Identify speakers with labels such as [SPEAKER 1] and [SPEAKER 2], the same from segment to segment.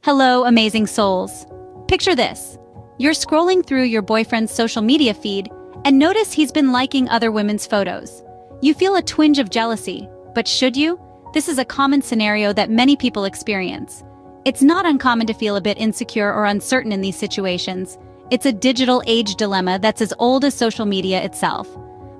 [SPEAKER 1] Hello, amazing souls. Picture this. You're scrolling through your boyfriend's social media feed and notice he's been liking other women's photos. You feel a twinge of jealousy, but should you? This is a common scenario that many people experience. It's not uncommon to feel a bit insecure or uncertain in these situations. It's a digital age dilemma that's as old as social media itself.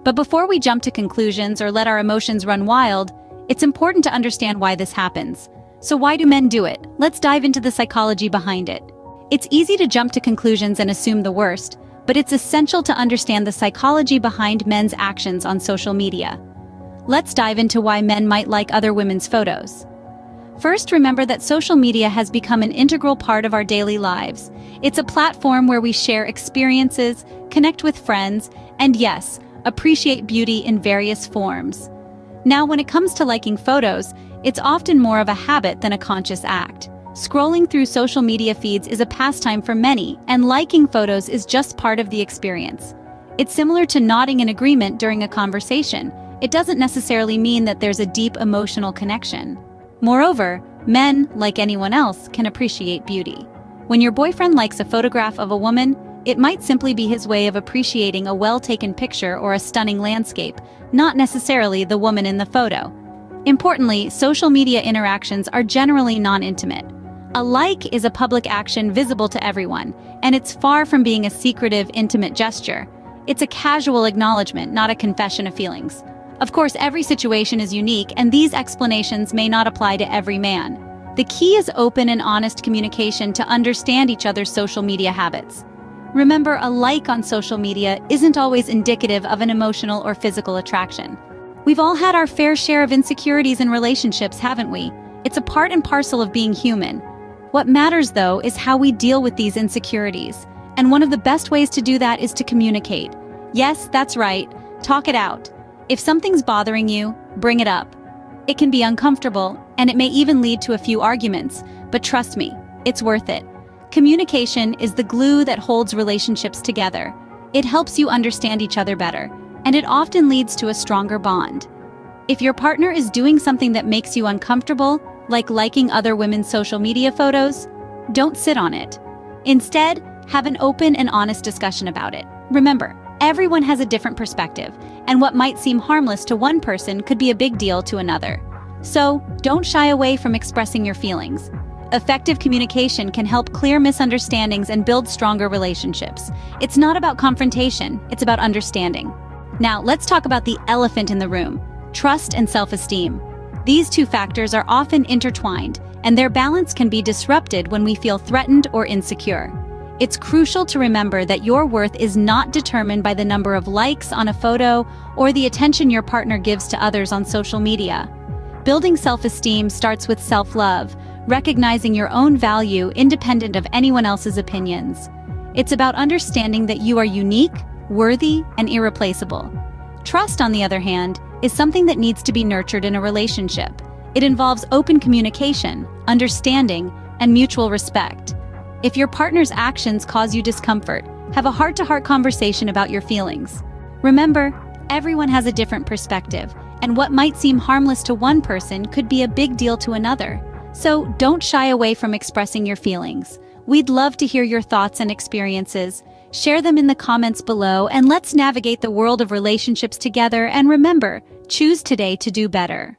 [SPEAKER 1] But before we jump to conclusions or let our emotions run wild, it's important to understand why this happens. So why do men do it? Let's dive into the psychology behind it. It's easy to jump to conclusions and assume the worst, but it's essential to understand the psychology behind men's actions on social media. Let's dive into why men might like other women's photos. First, remember that social media has become an integral part of our daily lives. It's a platform where we share experiences, connect with friends, and yes, appreciate beauty in various forms. Now, when it comes to liking photos, it's often more of a habit than a conscious act. Scrolling through social media feeds is a pastime for many, and liking photos is just part of the experience. It's similar to nodding in agreement during a conversation. It doesn't necessarily mean that there's a deep emotional connection. Moreover, men, like anyone else, can appreciate beauty. When your boyfriend likes a photograph of a woman, it might simply be his way of appreciating a well-taken picture or a stunning landscape, not necessarily the woman in the photo. Importantly, social media interactions are generally non-intimate. A like is a public action visible to everyone, and it's far from being a secretive, intimate gesture. It's a casual acknowledgement, not a confession of feelings. Of course, every situation is unique, and these explanations may not apply to every man. The key is open and honest communication to understand each other's social media habits. Remember, a like on social media isn't always indicative of an emotional or physical attraction. We've all had our fair share of insecurities in relationships, haven't we? It's a part and parcel of being human. What matters, though, is how we deal with these insecurities. And one of the best ways to do that is to communicate. Yes, that's right. Talk it out. If something's bothering you, bring it up. It can be uncomfortable, and it may even lead to a few arguments, but trust me, it's worth it. Communication is the glue that holds relationships together. It helps you understand each other better, and it often leads to a stronger bond. If your partner is doing something that makes you uncomfortable, like liking other women's social media photos, don't sit on it. Instead, have an open and honest discussion about it. Remember, everyone has a different perspective, and what might seem harmless to one person could be a big deal to another. So, don't shy away from expressing your feelings. Effective communication can help clear misunderstandings and build stronger relationships. It's not about confrontation, it's about understanding. Now, let's talk about the elephant in the room: trust and self-esteem. These two factors are often intertwined, and their balance can be disrupted when we feel threatened or insecure. It's crucial to remember that your worth is not determined by the number of likes on a photo or the attention your partner gives to others on social media. Building self-esteem starts with self-love, recognizing your own value independent of anyone else's opinions. It's about understanding that you are unique, worthy, and irreplaceable. Trust, on the other hand, is something that needs to be nurtured in a relationship. It involves open communication, understanding, and mutual respect. If your partner's actions cause you discomfort, have a heart-to-heart conversation about your feelings. Remember, everyone has a different perspective, and what might seem harmless to one person could be a big deal to another. So don't shy away from expressing your feelings. We'd love to hear your thoughts and experiences. Share them in the comments below, and let's navigate the world of relationships together. And remember, choose today to do better.